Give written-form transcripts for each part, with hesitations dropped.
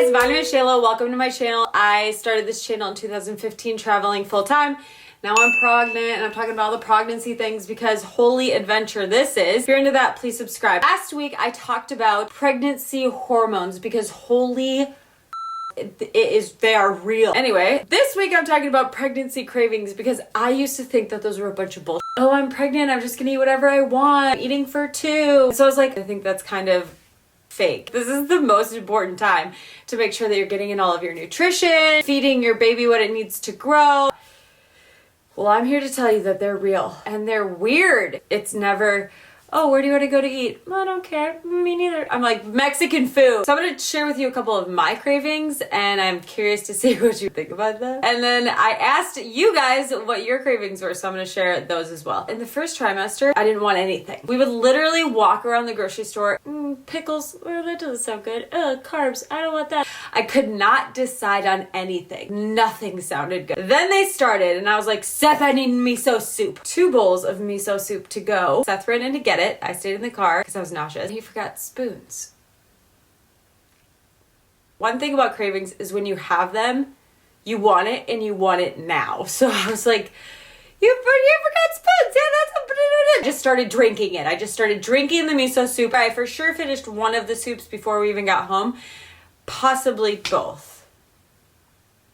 guys, my name is Shayla. Welcome to my channel. I started this channel in 2015 traveling full time. Now I'm pregnant and I'm talking about all the pregnancy things because holy adventure this is. If you're into that, please subscribe. Last week I talked about pregnancy hormones because they are real. Anyway, this week I'm talking about pregnancy cravings because I used to think that those were a bunch of bullshit. Oh, I'm pregnant, I'm just gonna eat whatever I want, I'm eating for two. So I was like, I think that's kind of fake. This is the most important time to make sure that you're getting in all of your nutrition, feeding your baby what it needs to grow. Well, I'm here to tell you that they're real and they're weird. It's never, oh, where do you want to go to eat? I don't care. Me neither. I'm like, Mexican food. So I'm going to share with you a couple of my cravings and I'm curious to see what you think about that. And then I asked you guys what your cravings were, so I'm going to share those as well. In the first trimester, I didn't want anything. We would literally walk around the grocery store, pickles, oh, that doesn't sound good. Carbs, I don't want that. I could not decide on anything. Nothing sounded good. Then they started and I was like, Seth, I need miso soup. 2 bowls of miso soup to go. Seth ran in to get it. I stayed in the car because I was nauseous. He forgot spoons. One thing about cravings is when you have them, you want it and you want it now. So I was like, you forgot spoons. Yeah, I just started drinking it. I just started drinking the miso soup. I for sure finished one of the soups before we even got home, possibly both.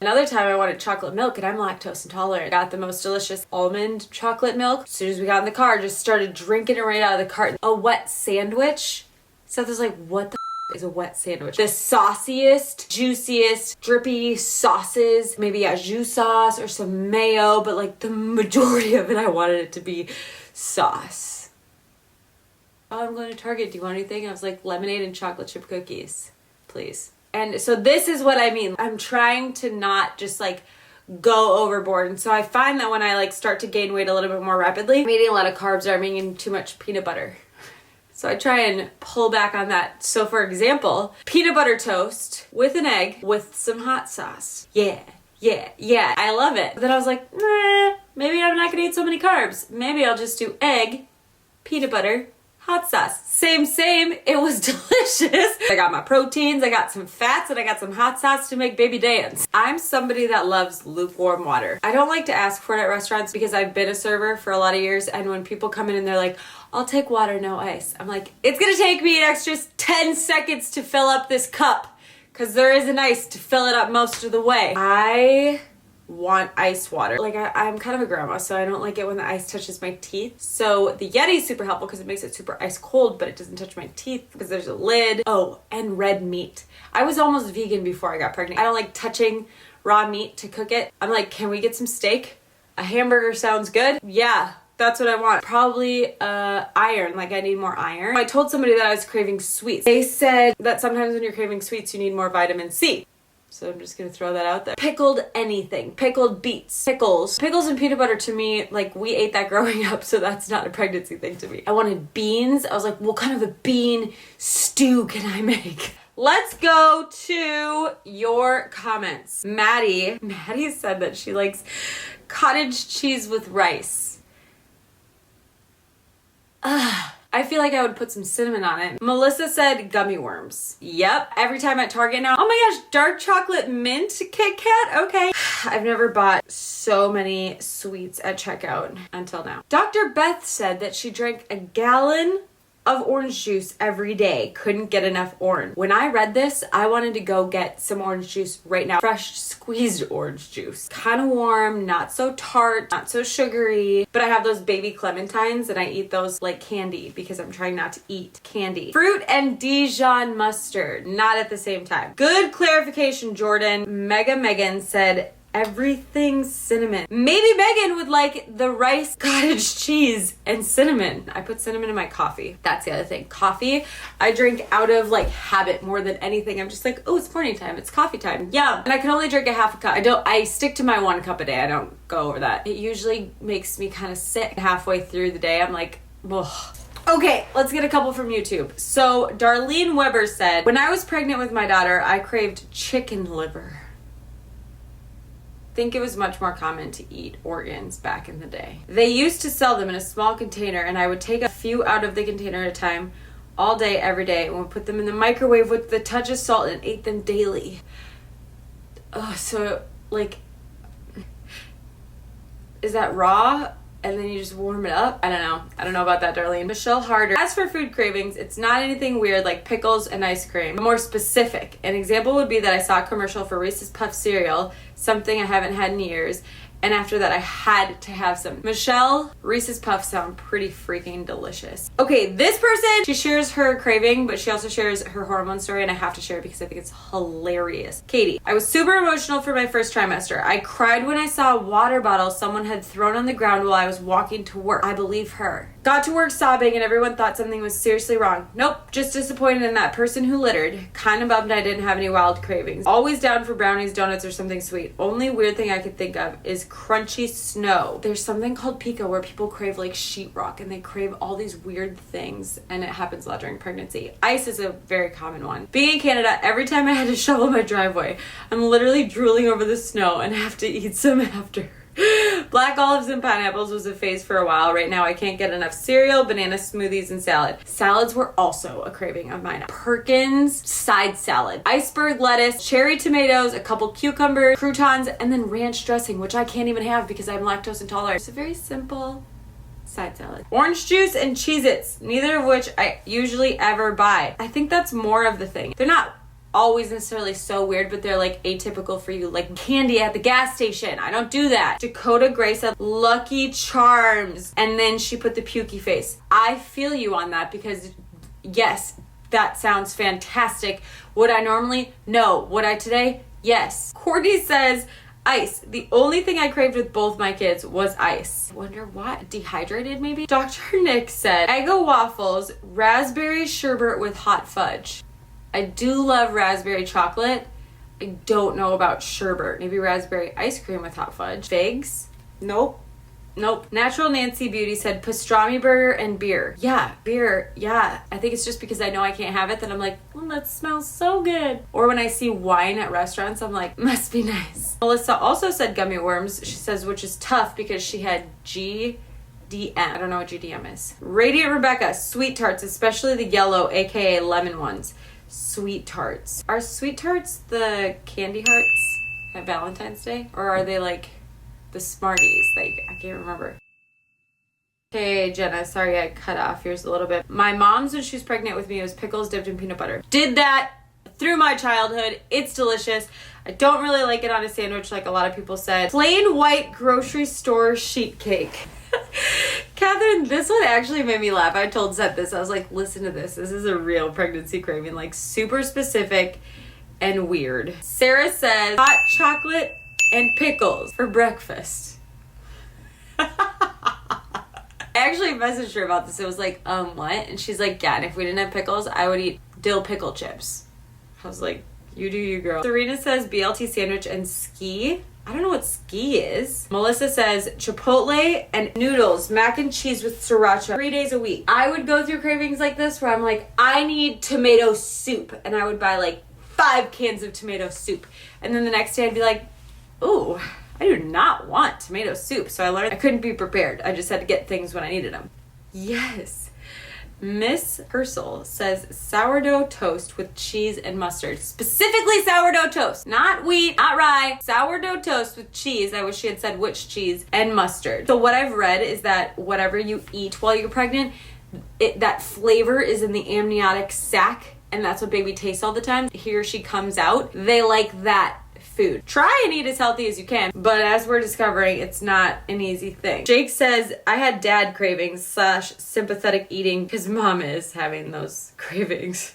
Another time I wanted chocolate milk and I'm lactose intolerant. I got the most delicious almond chocolate milk. As soon as we got in the car, just started drinking it right out of the carton. A wet sandwich. Seth was like, what the is a wet sandwich? The sauciest, juiciest, drippy sauces. Maybe a jus sauce or some mayo, but like the majority of it, I wanted it to be sauce. Oh, I'm going to Target. Do you want anything? I was like, lemonade and chocolate chip cookies, please. And so this is what I mean. I'm trying to not just like go overboard. And so I find that when I like start to gain weight a little bit more rapidly, I'm eating a lot of carbs or I'm eating too much peanut butter. So I try and pull back on that. So for example, peanut butter toast with an egg with some hot sauce. Yeah. I love it. But then I was like, nah, maybe I'm not gonna eat so many carbs. Maybe I'll just do egg, peanut butter, hot sauce. Same. It was delicious. I got my proteins, I got some fats, and I got some hot sauce to make baby dance. I'm somebody that loves lukewarm water. I don't like to ask for it at restaurants because I've been a server for a lot of years, and when people come in and they're like, I'll take water, no ice. I'm like, it's gonna take me an extra 10 seconds to fill up this cup because there isn't ice to fill it up most of the way. I want ice water. Like I'm kind of a grandma, so I don't like it when the ice touches my teeth. So the Yeti is super helpful because it makes it super ice cold, but it doesn't touch my teeth because there's a lid. Oh, and red meat. I was almost vegan before I got pregnant. I don't like touching raw meat to cook it. I'm like, can we get some steak? A hamburger sounds good. Yeah, that's what I want. Probably iron, like I need more iron. I told somebody that I was craving sweets. They said that sometimes when you're craving sweets, you need more vitamin C. So I'm just gonna throw that out there. Pickled anything. Pickled beets. Pickles. Pickles and peanut butter to me, like we ate that growing up, so that's not a pregnancy thing to me. I wanted beans. I was like, what kind of a bean stew can I make? Let's go to your comments. Maddie said that she likes cottage cheese with rice. I feel like I would put some cinnamon on it. Melissa said gummy worms. Yep. Every time at Target now. Oh my gosh, dark chocolate mint Kit Kat? Okay. I've never bought so many sweets at checkout until now. Dr. Beth said that she drank a gallon of orange juice every day. Couldn't get enough orange. When I read this, I wanted to go get some orange juice right now. Fresh squeezed orange juice. Kind of warm, not so tart, not so sugary. But I have those baby clementines and I eat those like candy because I'm trying not to eat candy. Fruit and Dijon mustard, not at the same time. Good clarification, Jordan. Megan said everything cinnamon. Maybe Megan would like the rice, cottage cheese, and cinnamon. I put cinnamon in my coffee. That's the other thing. Coffee, I drink out of like habit more than anything. I'm just like, oh, it's morning time. It's coffee time. Yum. And I can only drink a half a cup. I stick to my 1 cup a day. I don't go over that. It usually makes me kind of sick halfway through the day. I'm like, ugh. Okay, let's get a couple from YouTube. So Darlene Weber said, when I was pregnant with my daughter, I craved chicken liver. I think it was much more common to eat organs back in the day. They used to sell them in a small container and I would take a few out of the container at a time. all day, every day, and would put them in the microwave with the touch of salt and ate them daily. Oh, so like, is that raw? And then you just warm it up? I don't know about that, Darlene. Michelle Harder. As for food cravings, it's not anything weird like pickles and ice cream. More specific. An example would be that I saw a commercial for Reese's Puff cereal, something I haven't had in years, and after that I had to have some. Michelle, Reese's Puffs sound pretty freaking delicious. Okay, this person, she shares her craving, but she also shares her hormone story, and I have to share it because I think it's hilarious. Katie, I was super emotional for my first trimester. I cried when I saw a water bottle someone had thrown on the ground while I was walking to work. I believe her. Got to work sobbing and everyone thought something was seriously wrong. Nope, just disappointed in that person who littered. Kind of bummed I didn't have any wild cravings. Always down for brownies, donuts, or something sweet. Only weird thing I could think of is crunchy snow. There's something called pico where people crave like sheetrock and they crave all these weird things, and it happens a lot during pregnancy. Ice is a very common one. Being in Canada, every time I had to shovel my driveway, I'm literally drooling over the snow and have to eat some after. Black olives and pineapples was a phase for a while. Right now I can't get enough cereal, banana smoothies, and salad. Salads were also a craving of mine. Perkins side salad, iceberg lettuce, cherry tomatoes, a couple cucumbers, croutons, and then ranch dressing, which I can't even have because I'm lactose intolerant. It's a very simple side salad. Orange juice and Cheez-Its, neither of which I usually ever buy. I think that's more of the thing. They're not always necessarily so weird, but they're like atypical for you, like candy at the gas station. I don't do that. Dakota Gray said Lucky Charms, and then she put the pukey face. I feel you on that because yes, that sounds fantastic. Would I normally? No. Would I today? Yes. Courtney says ice. The only thing I craved with both my kids was ice. I wonder why. Dehydrated maybe? Dr. Nick said Eggo waffles, raspberry sherbet with hot fudge. I do love raspberry chocolate. I don't know about sherbet. Maybe raspberry ice cream with hot fudge. Figs? Nope. Natural Nancy Beauty said pastrami burger and beer. Yeah, beer. Yeah. I think it's just because I know I can't have it that I'm like, oh, that smells so good. Or when I see wine at restaurants, I'm like, must be nice. Melissa also said gummy worms. She says, which is tough because she had GDM. I don't know what GDM is. Radiant Rebecca, sweet tarts, especially the yellow, aka lemon ones. Sweet tarts. Are sweet tarts the candy hearts at Valentine's Day? Or are they like the Smarties that I can't remember? Hey Jenna, sorry I cut off. Here's a little bit. My mom's, when she was pregnant with me, it was pickles dipped in peanut butter. Did that through my childhood. It's delicious. I don't really like it on a sandwich like a lot of people said. Plain white grocery store sheet cake. Catherine, this one actually made me laugh. I told Seth this. I was like, listen to this. This is a real pregnancy craving, like super specific and weird. Sarah says hot chocolate and pickles for breakfast. I actually messaged her about this. It was like, what? And she's like, yeah, and if we didn't have pickles, I would eat dill pickle chips. I was like, you do you, girl. Serena says BLT sandwich and ski. I don't know what ski is. Melissa says Chipotle and noodles, mac and cheese with sriracha 3 days a week. I would go through cravings like this where I'm like, I need tomato soup. And I would buy like 5 cans of tomato soup. And then the next day I'd be like, ooh, I do not want tomato soup. So I learned I couldn't be prepared. I just had to get things when I needed them. Yes. Miss Purcell says sourdough toast with cheese and mustard. Specifically sourdough toast. Not wheat, not rye. Sourdough toast with cheese. I wish she had said which cheese. And mustard. So what I've read is that whatever you eat while you're pregnant, that flavor is in the amniotic sac. And that's what baby tastes all the time. He or she comes out. They like that food. Try and eat as healthy as you can, but as we're discovering, it's not an easy thing. Jake says, I had dad cravings / sympathetic eating because mom is having those cravings.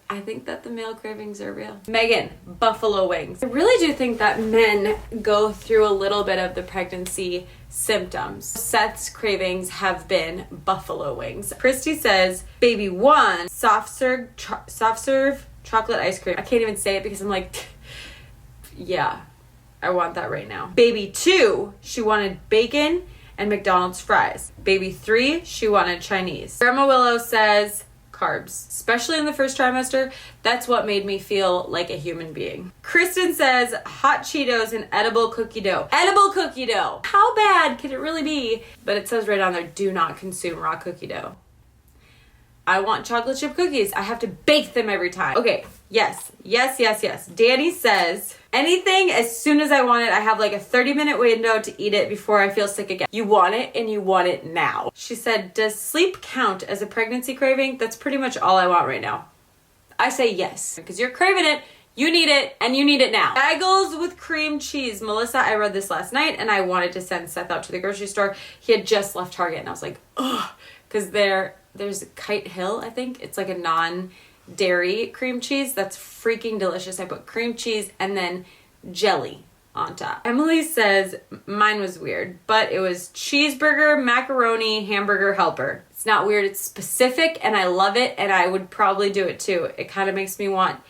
I think that the male cravings are real. Megan, buffalo wings. I really do think that men go through a little bit of the pregnancy symptoms. Seth's cravings have been buffalo wings. Christy says, baby 1, soft serve chocolate ice cream. I can't even say it because I'm like, yeah, I want that right now. Baby 2, she wanted bacon and McDonald's fries. Baby 3, she wanted Chinese. Grandma Willow says carbs, especially in the first trimester. That's what made me feel like a human being. Kristen says hot Cheetos and edible cookie dough. Edible cookie dough. How bad can it really be? But it says right on there, do not consume raw cookie dough. I want chocolate chip cookies. I have to bake them every time. Okay, yes. Danny says, anything as soon as I want it. I have like a 30-minute window to eat it before I feel sick again. You want it and you want it now. She said, does sleep count as a pregnancy craving? That's pretty much all I want right now. I say yes, because you're craving it. You need it, and you need it now. Bagels with cream cheese. Melissa, I read this last night, and I wanted to send Seth out to the grocery store. He had just left Target, and I was like, ugh. Because there's Kite Hill, I think. It's like a non-dairy cream cheese. That's freaking delicious. I put cream cheese and then jelly on top. Emily says, mine was weird, but it was cheeseburger, macaroni, hamburger helper. It's not weird. It's specific, and I love it, and I would probably do it, too. It kind of makes me want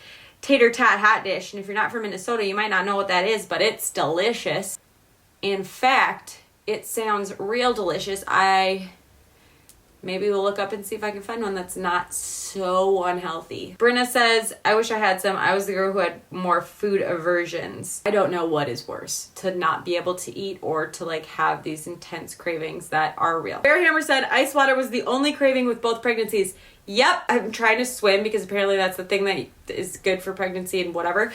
tater tot hot dish, and if you're not from Minnesota, you might not know what that is, but it's delicious. In fact, it sounds real delicious. Maybe we'll look up and see if I can find one that's not so unhealthy. Brenna says, I wish I had some. I was the girl who had more food aversions. I don't know what is worse, to not be able to eat or to like have these intense cravings that are real. Bearhammer said, ice water was the only craving with both pregnancies. Yep, I'm trying to swim because apparently that's the thing that is good for pregnancy and whatever.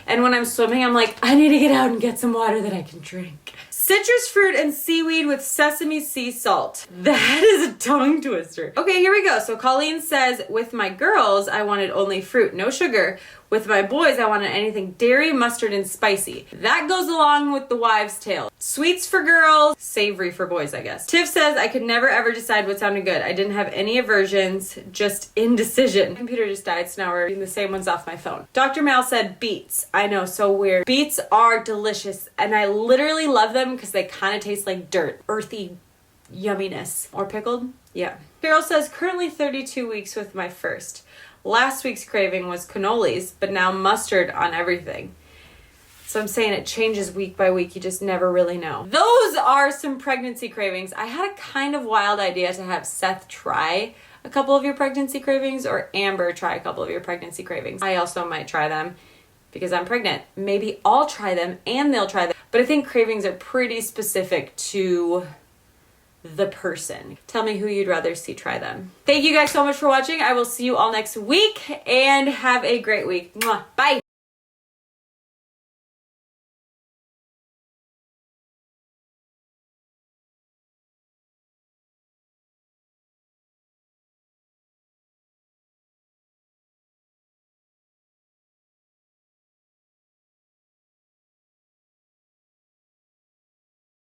And when I'm swimming, I'm like, I need to get out and get some water that I can drink. Citrus fruit and seaweed with sesame sea salt. That is a tongue twister. Okay, here we go. So Colleen says, with my girls, I wanted only fruit, no sugar. With my boys, I wanted anything dairy, mustard, and spicy. That goes along with the wives' tale. Sweets for girls, savory for boys, I guess. Tiff says, I could never ever decide what sounded good. I didn't have any aversions, just indecision. My computer just died, so now we're reading the same ones off my phone. Dr. Mal said beets. I know, so weird. Beets are delicious, and I literally love them because they kind of taste like dirt. Earthy yumminess. Or pickled? Yeah. Carol says, currently 32 weeks with my first. Last week's craving was cannolis, but now mustard on everything. So I'm saying it changes week by week. You just never really know. Those are some pregnancy cravings. I had a kind of wild idea to have Seth try a couple of your pregnancy cravings or Amber try a couple of your pregnancy cravings. I also might try them because I'm pregnant. Maybe I'll try them and they'll try them. But I think cravings are pretty specific to the person. Tell me who you'd rather see try them. Thank you guys so much for watching. I will see you all next week and have a great week. Mwah. Bye.